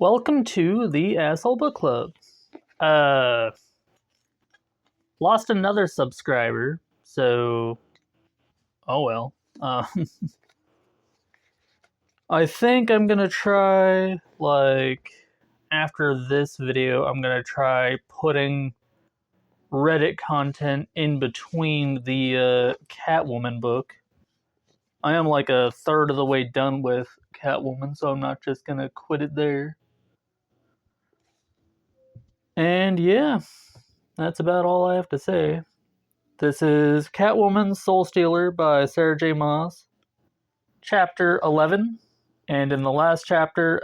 Welcome to the Asshole Book Club. Uh, Lost another subscriber, so oh well. Uh, I think I'm gonna try after this video, I'm gonna try putting Reddit content in between the Catwoman book. I am like a third of the way done with Catwoman, so I'm not just gonna quit it there. And yeah, that's about all I have to say. This is Catwoman Soul Stealer by Sarah J. Maas, Chapter 11. And in the last chapter,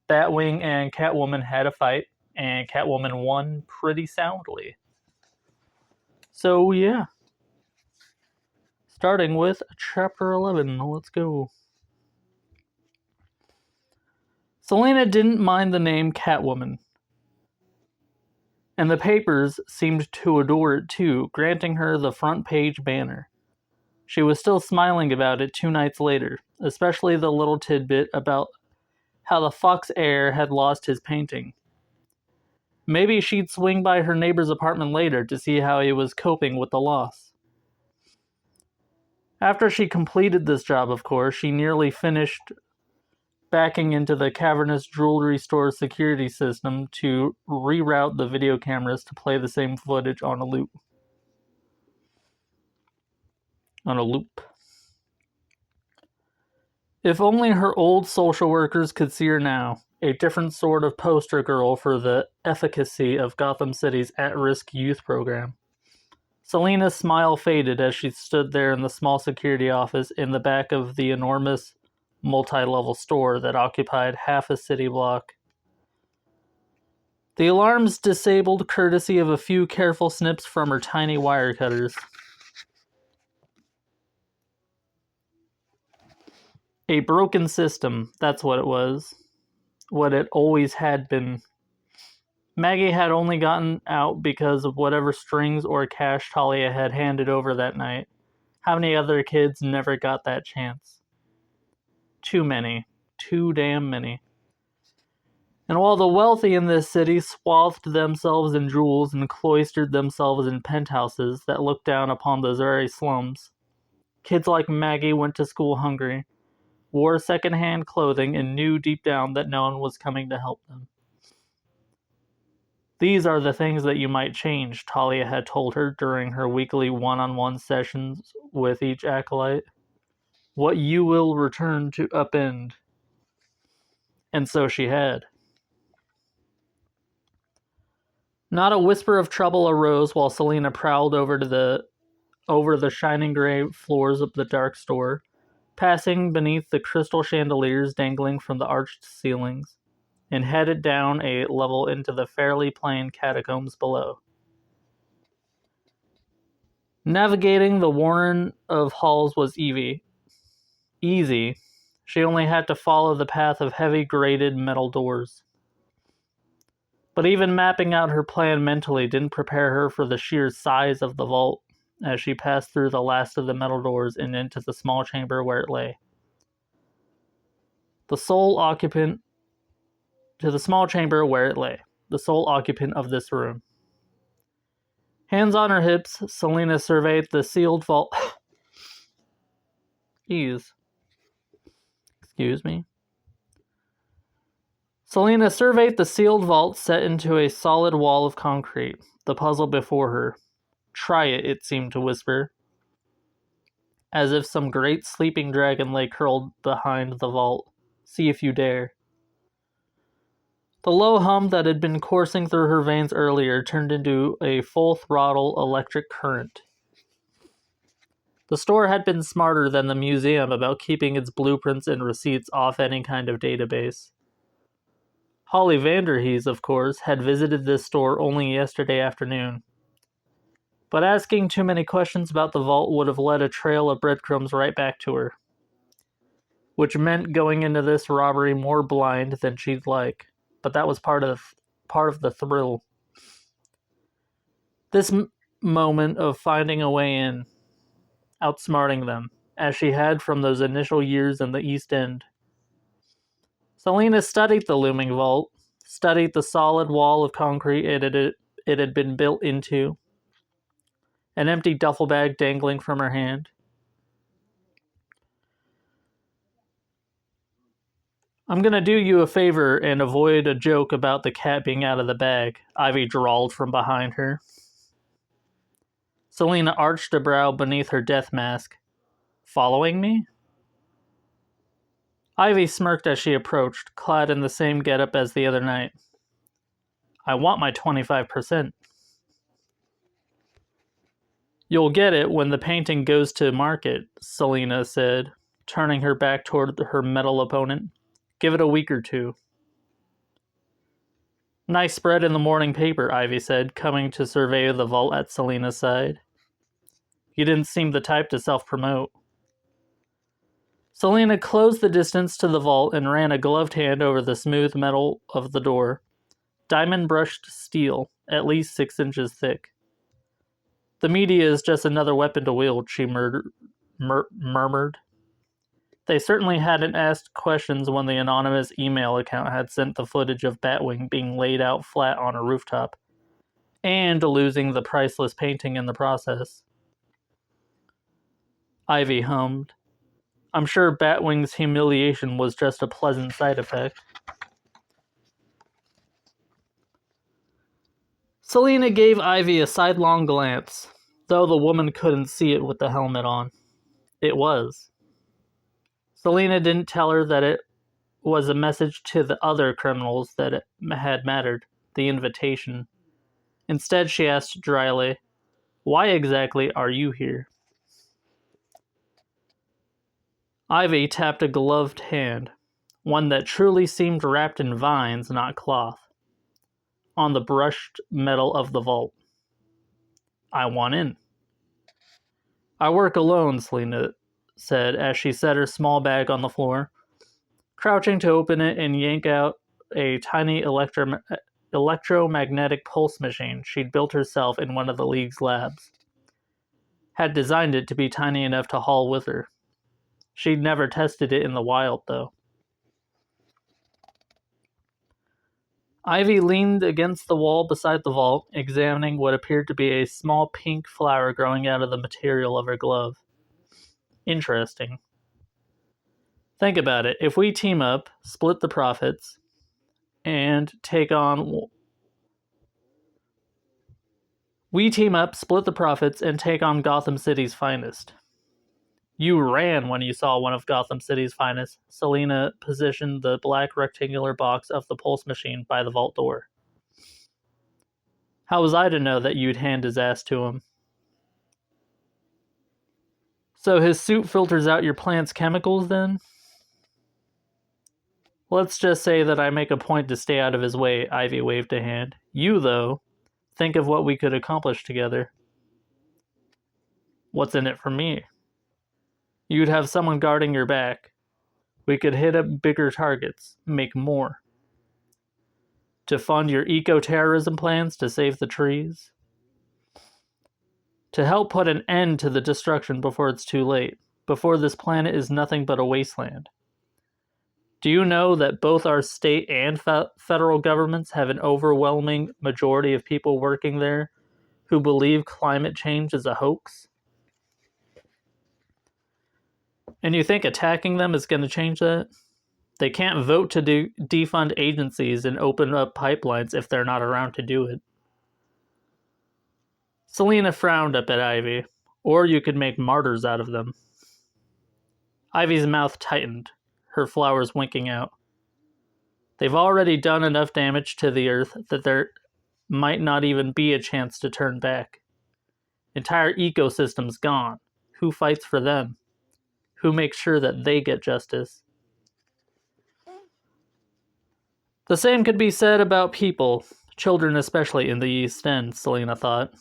Batwing and Catwoman had a fight, and Catwoman won pretty soundly. So, yeah. Starting with Chapter 11. Let's go. Selena didn't mind the name Catwoman, and the papers seemed to adore it too, granting her the front page banner. She was still smiling about it 2 nights later, especially the little tidbit about how the Fox heir had lost his painting. Maybe she'd swing by her neighbor's apartment later to see how he was coping with the loss. After she completed this job, of course, she nearly finished backing into the cavernous jewelry store's security system to reroute the video cameras to play the same footage on a loop. If only her old social workers could see her now, a different sort of poster girl for the efficacy of Gotham City's at-risk youth program. Selena's smile faded as she stood there in the small security office in the back of the enormous multi-level store that occupied half a city block. The alarms disabled courtesy of a few careful snips from her tiny wire cutters. A broken system, that's what it was. What it always had been. Maggie had only gotten out because of whatever strings or cash Talia had handed over that night. How many other kids never got that chance? Too many. Too damn many. And while the wealthy in this city swathed themselves in jewels and cloistered themselves in penthouses that looked down upon those very slums, kids like Maggie went to school hungry, wore second-hand clothing, and knew deep down that no one was coming to help them. These are the things that you might change, Talia had told her during her weekly one-on-one sessions with each acolyte. What you will return to upend. And so she had. Not a whisper of trouble arose while Selena prowled over the shining gray floors of the dark store, passing beneath the crystal chandeliers dangling from the arched ceilings, and headed down a level into the fairly plain catacombs below. Navigating the warren of halls was easy. She only had to follow the path of heavy grated metal doors. But even mapping out her plan mentally didn't prepare her for the sheer size of the vault as she passed through the last of the metal doors and into the small chamber where it lay. The sole occupant of this room. Hands on her hips, Selena surveyed the sealed vault. Excuse me. Selena surveyed the sealed vault set into a solid wall of concrete, the puzzle before her. Try it, it seemed to whisper, as if some great sleeping dragon lay curled behind the vault. See if you dare. The low hum that had been coursing through her veins earlier turned into a full-throttle electric current. The store had been smarter than the museum about keeping its blueprints and receipts off any kind of database. Holly Vanderhees, of course, had visited this store only yesterday afternoon. But asking too many questions about the vault would have led a trail of breadcrumbs right back to her. Which meant going into this robbery more blind than she'd like. But that was part of the thrill. This moment of finding a way in, outsmarting them, as she had from those initial years in the East End. Selena studied the looming vault, studied the solid wall of concrete it had been built into, an empty duffel bag dangling from her hand. I'm gonna do you a favor and avoid a joke about the cat being out of the bag, Ivy drawled from behind her. Selena arched a brow beneath her death mask. Following me? Ivy smirked as she approached, clad in the same getup as the other night. I want my 25%. You'll get it when the painting goes to market, Selena said, turning her back toward her metal opponent. Give it a week or two. Nice spread in the morning paper, Ivy said, coming to survey the vault at Selena's side. You didn't seem the type to self-promote. Selena closed the distance to the vault and ran a gloved hand over the smooth metal of the door. Diamond-brushed steel, at least 6 inches thick. The media is just another weapon to wield, she murmured. They certainly hadn't asked questions when the anonymous email account had sent the footage of Batwing being laid out flat on a rooftop, and losing the priceless painting in the process. Ivy hummed. I'm sure Batwing's humiliation was just a pleasant side effect. Selena gave Ivy a sidelong glance, though the woman couldn't see it with the helmet on. It was. Selena didn't tell her that it was a message to the other criminals that it had mattered, the invitation. Instead, she asked dryly, why exactly are you here? Ivy tapped a gloved hand, one that truly seemed wrapped in vines, not cloth, on the brushed metal of the vault. I want in. I work alone, Selena said as she set her small bag on the floor, crouching to open it and yank out a tiny electromagnetic pulse machine she'd built herself in one of the League's labs. Had designed it to be tiny enough to haul with her. She'd never tested it in the wild, though. Ivy leaned against the wall beside the vault, examining what appeared to be a small pink flower growing out of the material of her glove. Interesting. Think about it. If we team up, split the profits, and take on... We team up, split the profits, and take on Gotham City's finest. You ran when you saw one of Gotham City's finest. Selena positioned the black rectangular box of the pulse machine by the vault door. How was I to know that you'd hand his ass to him? So his suit filters out your plant's chemicals, then? Let's just say that I make a point to stay out of his way, Ivy waved a hand. You, though, think of what we could accomplish together. What's in it for me? You'd have someone guarding your back. We could hit up bigger targets, make more. To fund your eco-terrorism plans to save the trees. To help put an end to the destruction before it's too late, before this planet is nothing but a wasteland. Do you know that both our state and federal governments have an overwhelming majority of people working there who believe climate change is a hoax? And you think attacking them is going to change that? They can't vote to defund agencies and open up pipelines if they're not around to do it. Selena frowned up at Ivy. Or you could make martyrs out of them. Ivy's mouth tightened, her flowers winking out. They've already done enough damage to the earth that there might not even be a chance to turn back. Entire ecosystems gone. Who fights for them? Who makes sure that they get justice? The same could be said about people, children especially in the East End, Selena thought.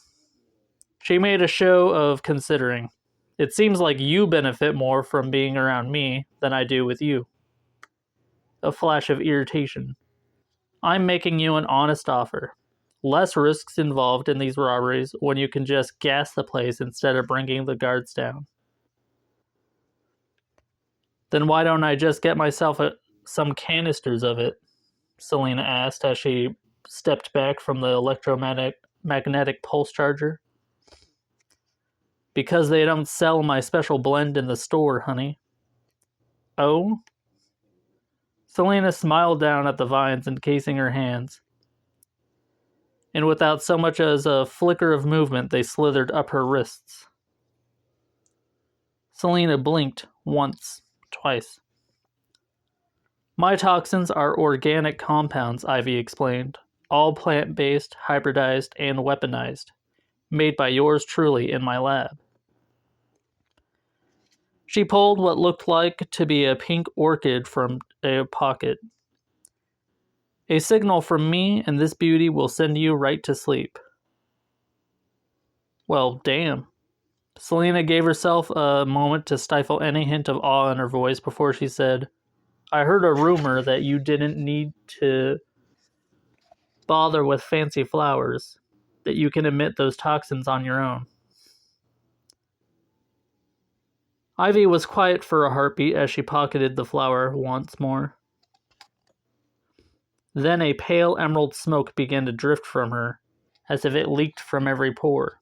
She made a show of considering. It seems like you benefit more from being around me than I do with you. A flash of irritation. I'm making you an honest offer. Less risks involved in these robberies when you can just gas the place instead of bringing the guards down. Then why don't I just get myself some canisters of it?" Selena asked as she stepped back from the electromagnetic pulse charger. "Because they don't sell my special blend in the store, honey." "Oh?" Selena smiled down at the vines encasing her hands, and without so much as a flicker of movement, they slithered up her wrists. Selena blinked once, twice. "My toxins are organic compounds," Ivy explained. "All plant-based, hybridized, and weaponized. Made by yours truly in my lab." She pulled what looked like to be a pink orchid from a pocket. "A signal from me, and this beauty will send you right to sleep." Well, damn. Selena gave herself a moment to stifle any hint of awe in her voice before she said, "I heard a rumor that you didn't need to bother with fancy flowers, that you can emit those toxins on your own." Ivy was quiet for a heartbeat as she pocketed the flower once more. Then a pale emerald smoke began to drift from her, as if it leaked from every pore.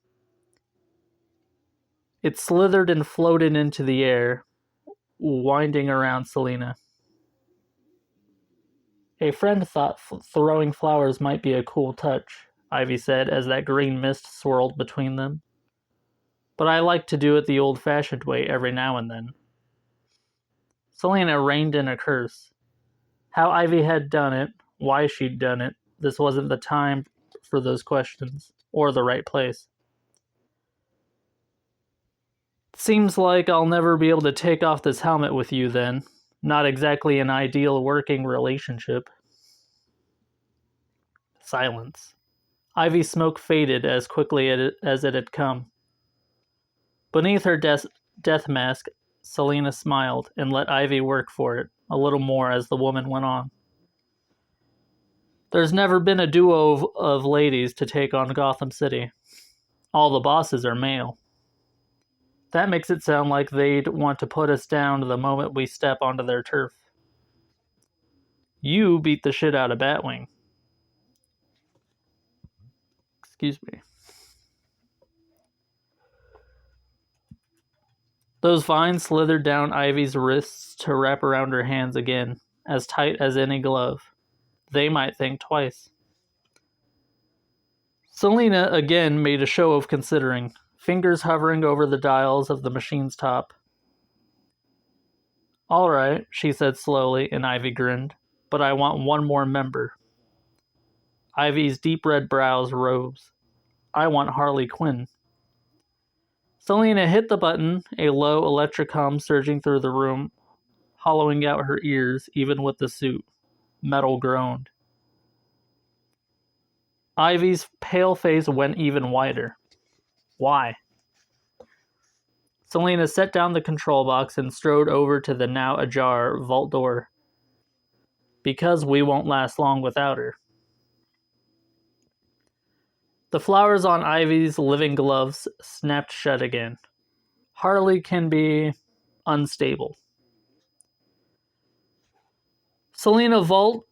It slithered and floated into the air, winding around Selena. "A friend thought throwing flowers might be a cool touch," Ivy said as that green mist swirled between them. "But I like to do it the old-fashioned way every now and then." Selena reined in a curse. How Ivy had done it, why she'd done it, this wasn't the time for those questions, or the right place. "Seems like I'll never be able to take off this helmet with you then. Not exactly an ideal working relationship." Silence. Ivy's smoke faded as quickly as it had come. Beneath her death mask, Selena smiled and let Ivy work for it a little more as the woman went on. "There's never been a duo of ladies to take on Gotham City. All the bosses are male. That makes it sound like they'd want to put us down the moment we step onto their turf. You beat the shit out of Batwing." Excuse me. Those vines slithered down Ivy's wrists to wrap around her hands again, as tight as any glove. They might think twice. Selena again made a show of considering, fingers hovering over the dials of the machine's top. "All right," she said slowly, and Ivy grinned. "But I want one more member." Ivy's deep red brows rose. "I want Harley Quinn." Selena hit the button, a low electric hum surging through the room, hollowing out her ears even with the suit. Metal groaned. Ivy's pale face went even whiter. "Why?" Selena set down the control box and strode over to the now ajar vault door. "Because we won't last long without her." The flowers on Ivy's living gloves snapped shut again. "Harley can be unstable." Selena hauled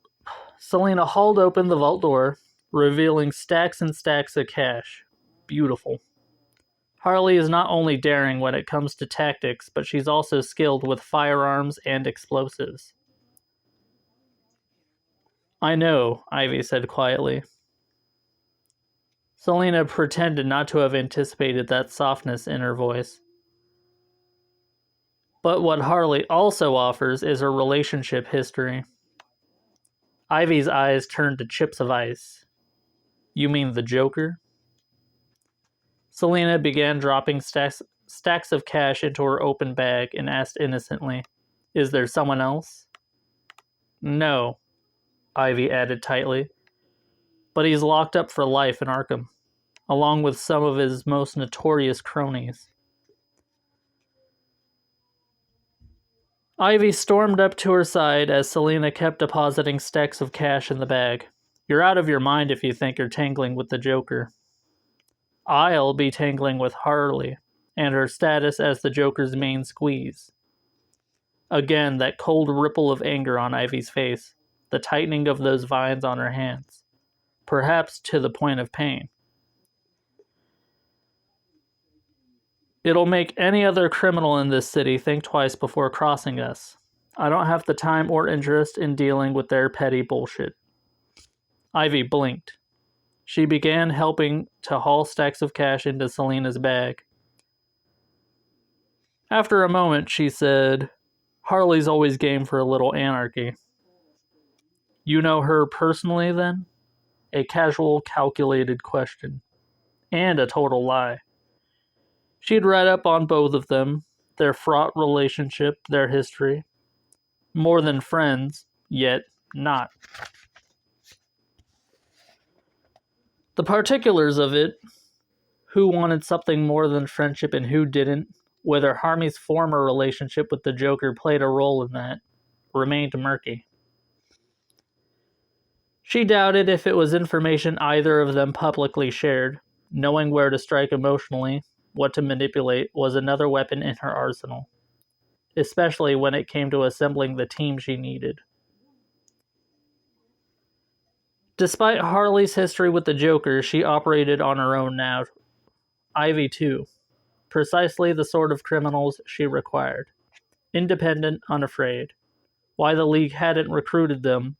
open the vault door, revealing stacks and stacks of cash. Beautiful. Harley is not only daring when it comes to tactics, but she's also skilled with firearms and explosives. "I know," Ivy said quietly. Selena pretended not to have anticipated that softness in her voice. "But what Harley also offers is her relationship history." Ivy's eyes turned to chips of ice. "You mean the Joker?" Selena began dropping stacks of cash into her open bag and asked innocently, "Is there someone else?" "No," Ivy added tightly. "But he's locked up for life in Arkham, along with some of his most notorious cronies." Ivy stormed up to her side as Selena kept depositing stacks of cash in the bag. "You're out of your mind if you think you're tangling with the Joker." "I'll be tangling with Harley, and her status as the Joker's main squeeze." Again, that cold ripple of anger on Ivy's face, the tightening of those vines on her hands, perhaps to the point of pain. It'll make any other criminal in this city think twice before crossing us. I don't have the time or interest in dealing with their petty bullshit. Ivy blinked. She began helping to haul stacks of cash into Selena's bag. After a moment, she said, Harley's always game for a little anarchy. You know her personally, then? A casual, calculated question. And a total lie. She'd read up on both of them, their fraught relationship, their history. More than friends, yet not. The particulars of it, who wanted something more than friendship and who didn't, whether Harmy's former relationship with the Joker played a role in that, remained murky. She doubted if it was information either of them publicly shared. Knowing where to strike emotionally, what to manipulate, was another weapon in her arsenal, especially when it came to assembling the team she needed. Despite Harley's history with the Joker, she operated on her own now. Ivy, too. Precisely the sort of criminals she required. Independent, unafraid. Why the League hadn't recruited them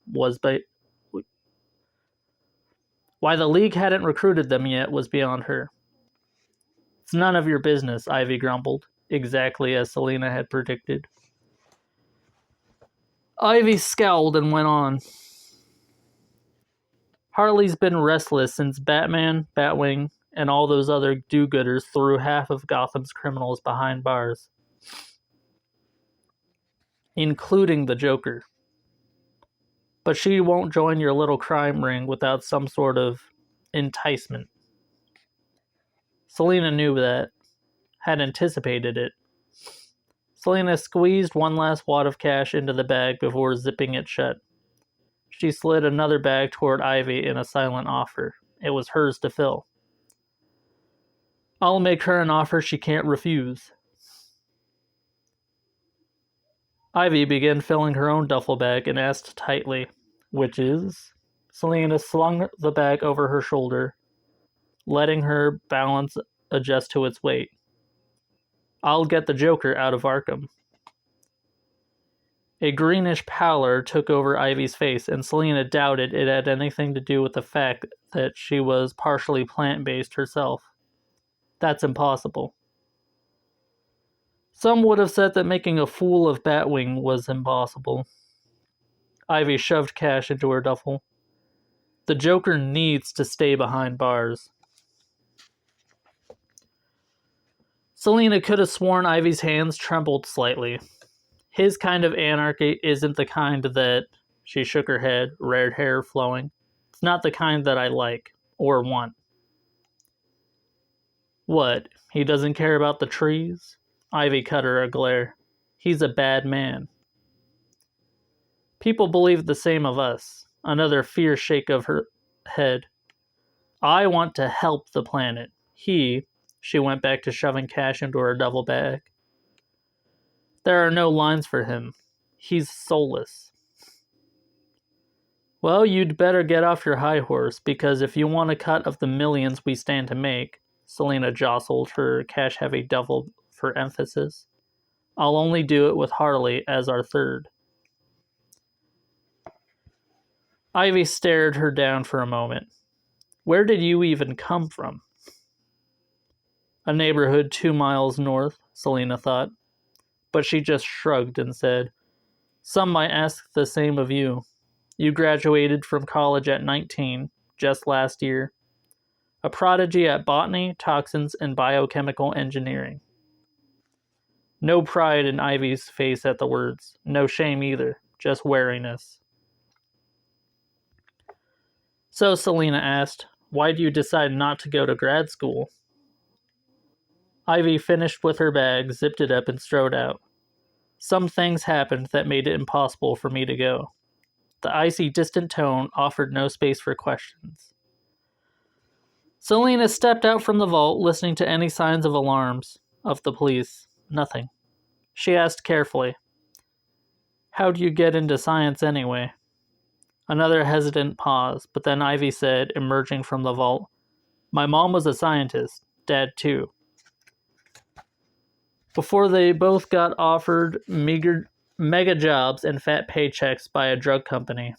yet was beyond her. It's none of your business, Ivy grumbled, exactly as Selena had predicted. Ivy scowled and went on. Harley's been restless since Batman, Batwing, and all those other do-gooders threw half of Gotham's criminals behind bars. Including the Joker. But she won't join your little crime ring without some sort of enticement. Selena knew that, had anticipated it. Selena squeezed one last wad of cash into the bag before zipping it shut. She slid another bag toward Ivy in a silent offer. It was hers to fill. I'll make her an offer she can't refuse. Ivy began filling her own duffel bag and asked tightly, which is? Selena slung the bag over her shoulder, letting her balance adjust to its weight. I'll get the Joker out of Arkham. A greenish pallor took over Ivy's face, and Selena doubted it had anything to do with the fact that she was partially plant-based herself. That's impossible. Some would have said that making a fool of Batwing was impossible. Ivy shoved cash into her duffel. The Joker needs to stay behind bars. Selena could have sworn Ivy's hands trembled slightly. His kind of anarchy isn't the kind that... She shook her head, red hair flowing. It's not the kind that I like, or want. What, he doesn't care about the trees? Ivy cut her a glare. He's a bad man. People believe the same of us. Another fierce shake of her head. I want to help the planet. She went back to shoving cash into her duffel bag. There are no lines for him. He's soulless. Well, you'd better get off your high horse, because if you want a cut of the millions we stand to make, Selena jostled her cash-heavy duffel for emphasis, I'll only do it with Harley as our third. Ivy stared her down for a moment. Where did you even come from? A neighborhood 2 miles north, Selena thought. But she just shrugged and said, Some might ask the same of you. You graduated from college at 19, just last year. A prodigy at botany, toxins, and biochemical engineering. No pride in Ivy's face at the words. No shame either, just wariness. So, Selena asked, why do you decide not to go to grad school? Ivy finished with her bag, zipped it up, and strode out. Some things happened that made it impossible for me to go. The icy, distant tone offered no space for questions. Selena stepped out from the vault, listening to any signs of alarms of the police. Nothing. She asked carefully, How'd you get into science anyway? Another hesitant pause, but then Ivy said, emerging from the vault, My mom was a scientist. Dad, too. Before they both got offered mega jobs and fat paychecks by a drug company.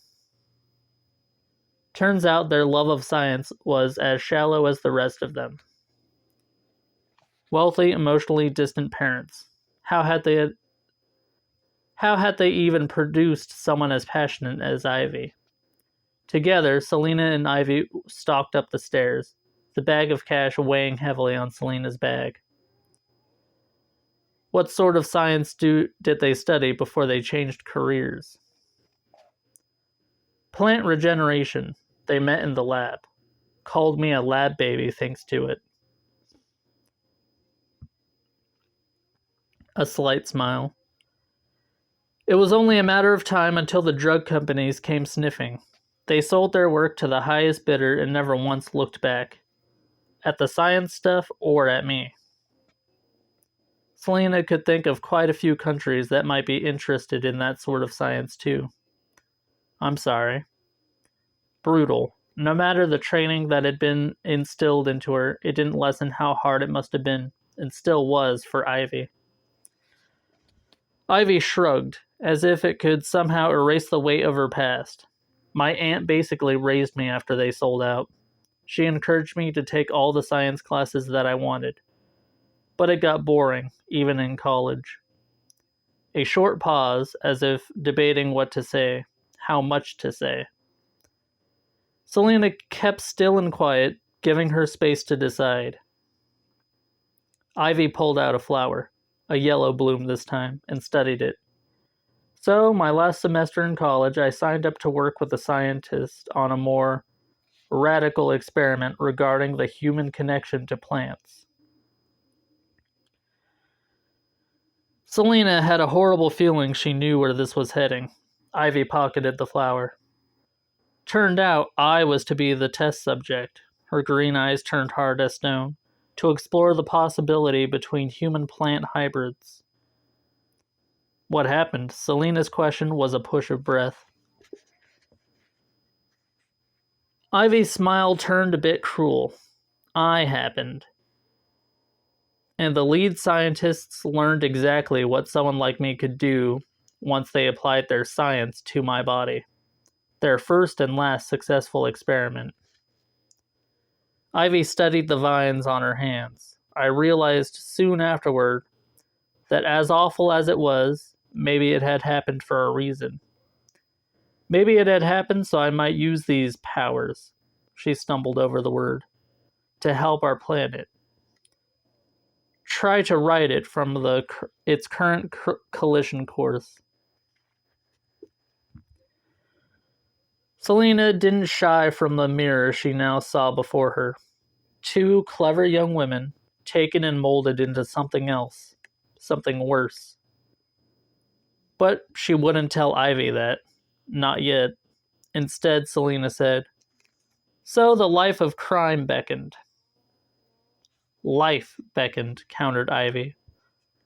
Turns out their love of science was as shallow as the rest of them. Wealthy, emotionally distant parents. How had they even produced someone as passionate as Ivy? Together, Selena and Ivy stalked up the stairs, the bag of cash weighing heavily on Selena's bag. What sort of science did they study before they changed careers? Plant regeneration. They met in the lab. Called me a lab baby thanks to it. A slight smile. It was only a matter of time until the drug companies came sniffing. They sold their work to the highest bidder and never once looked back. At the science stuff or at me. Selena could think of quite a few countries that might be interested in that sort of science too. I'm sorry. Brutal. No matter the training that had been instilled into her, it didn't lessen how hard it must have been, and still was, for Ivy. Ivy shrugged, as if it could somehow erase the weight of her past. My aunt basically raised me after they sold out. She encouraged me to take all the science classes that I wanted. But it got boring, even in college. A short pause, as if debating what to say, how much to say. Selena kept still and quiet, giving her space to decide. Ivy pulled out a flower, a yellow bloom this time, and studied it. So, my last semester in college, I signed up to work with a scientist on a more radical experiment regarding the human connection to plants. Selena had a horrible feeling she knew where this was heading. Ivy pocketed the flower. Turned out I was to be the test subject. Her green eyes turned hard as stone, to explore the possibility between human-plant hybrids. What happened? Selena's question was a push of breath. Ivy's smile turned a bit cruel. I happened. And the lead scientists learned exactly what someone like me could do once they applied their science to my body. Their first and last successful experiment. Ivy studied the vines on her hands. I realized soon afterward that as awful as it was, maybe it had happened for a reason. Maybe it had happened so I might use these powers, she stumbled over the word, to help our planet. Try to right it from its current collision course. Selena didn't shy from the mirror she now saw before her. Two clever young women, taken and molded into something else, something worse. But she wouldn't tell Ivy that. Not yet. Instead, Selena said, So the life of crime beckoned. Life beckoned, countered Ivy,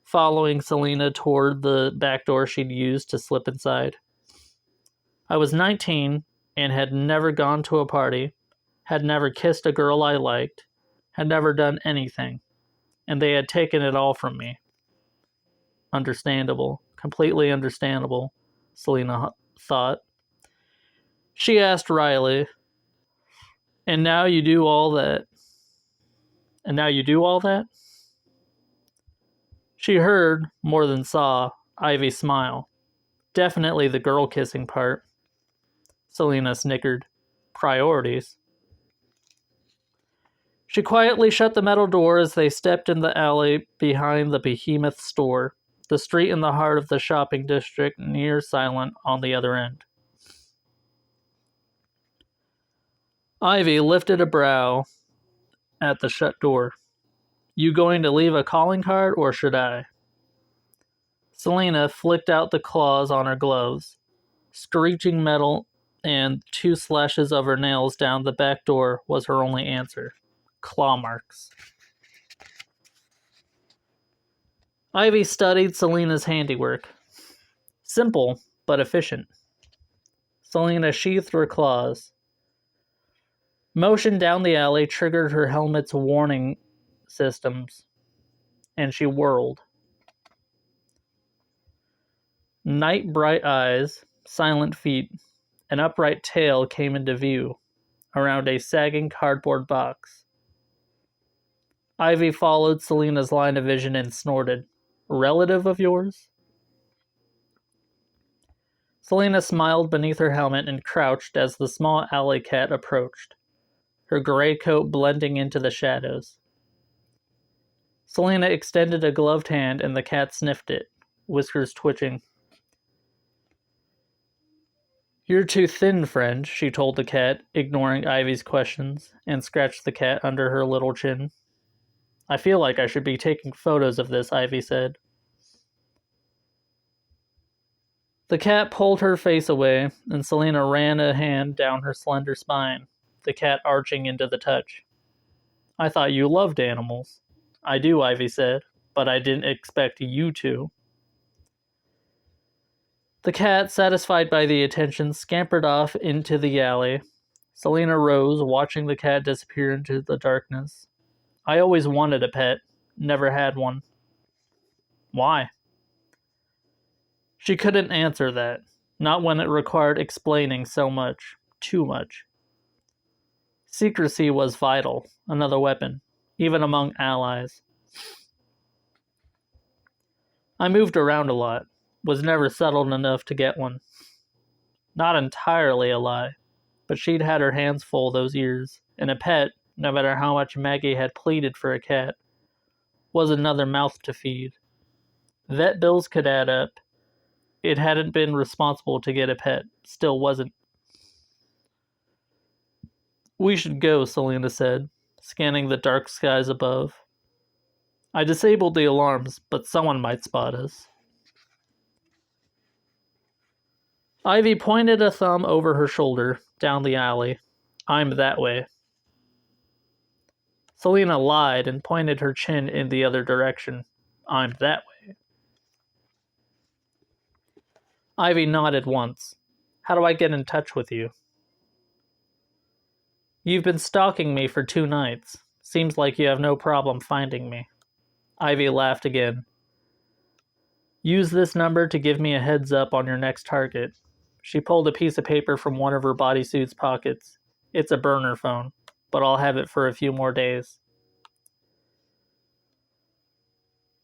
following Selena toward the back door she'd used to slip inside. I was 19 and had never gone to a party, had never kissed a girl I liked, had never done anything, and they had taken it all from me. Understandable, completely understandable, Selena thought. She asked Riley, And now you do all that? And now you do all that? She heard, more than saw, Ivy smile. Definitely the girl kissing part. Selena snickered. Priorities. She quietly shut the metal door as they stepped in the alley behind the behemoth store, the street in the heart of the shopping district, near silent on the other end. Ivy lifted a brow at the shut door. You going to leave a calling card, or should I? Selena flicked out the claws on her gloves. Screeching metal and 2 slashes of her nails down the back door was her only answer. Claw marks. Ivy studied Selena's handiwork. Simple, but efficient. Selena sheathed her claws. Motion down the alley triggered her helmet's warning systems, and she whirled. Night bright eyes, silent feet, an upright tail came into view around a sagging cardboard box. Ivy followed Selena's line of vision and snorted. Relative of yours? Selena smiled beneath her helmet and crouched as the small alley cat approached, her gray coat blending into the shadows. Selena extended a gloved hand and the cat sniffed it, whiskers twitching. You're too thin, friend, she told the cat, ignoring Ivy's questions, and scratched the cat under her little chin. I feel like I should be taking photos of this, Ivy said. The cat pulled her face away, and Selena ran a hand down her slender spine, the cat arching into the touch. I thought you loved animals. I do, Ivy said, but I didn't expect you to. The cat, satisfied by the attention, scampered off into the alley. Selena rose, watching the cat disappear into the darkness. I always wanted a pet, never had one. Why? She couldn't answer that, not when it required explaining so much, too much. Secrecy was vital, another weapon, even among allies. I moved around a lot, was never settled enough to get one. Not entirely a lie, but she'd had her hands full those years, and a pet, no matter how much Maggie had pleaded for a cat, was another mouth to feed. Vet bills could add up. It hadn't been responsible to get a pet, still wasn't. We should go, Selena said, scanning the dark skies above. I disabled the alarms, but someone might spot us. Ivy pointed a thumb over her shoulder, down the alley. I'm that way. Selena lied and pointed her chin in the other direction. I'm that way. Ivy nodded once. How do I get in touch with you? You've been stalking me for 2 nights. Seems like you have no problem finding me. Ivy laughed again. Use this number to give me a heads up on your next target. She pulled a piece of paper from one of her bodysuit's pockets. It's a burner phone, but I'll have it for a few more days.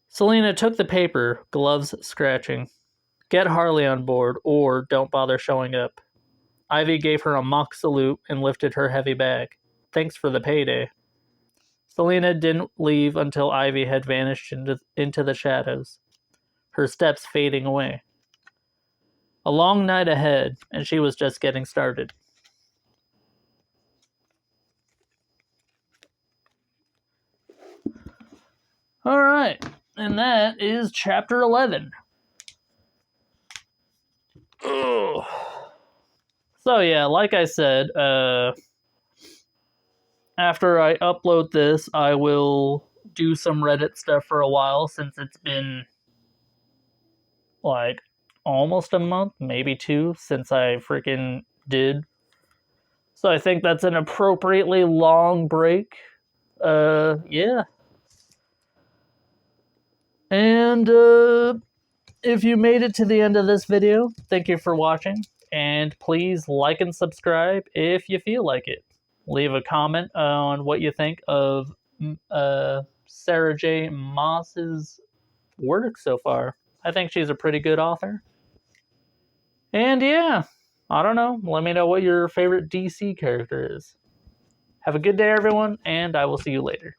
Selena took the paper, gloves scratching. Get Harley on board, or don't bother showing up. Ivy gave her a mock salute and lifted her heavy bag. Thanks for the payday. Selena didn't leave until Ivy had vanished into the shadows, her steps fading away. A long night ahead, and she was just getting started. Alright, and that is chapter 11. Ugh. So yeah, like I said, after I upload this, I will do some Reddit stuff for a while, since it's been like almost a month, maybe 2, since I freaking did. So I think that's an appropriately long break. Yeah. And if you made it to the end of this video, thank you for watching. And please like and subscribe if you feel like it. Leave a comment on what you think of Sarah J. Maas's work so far. I think she's a pretty good author. And yeah, I don't know. Let me know what your favorite DC character is. Have a good day, everyone, and I will see you later.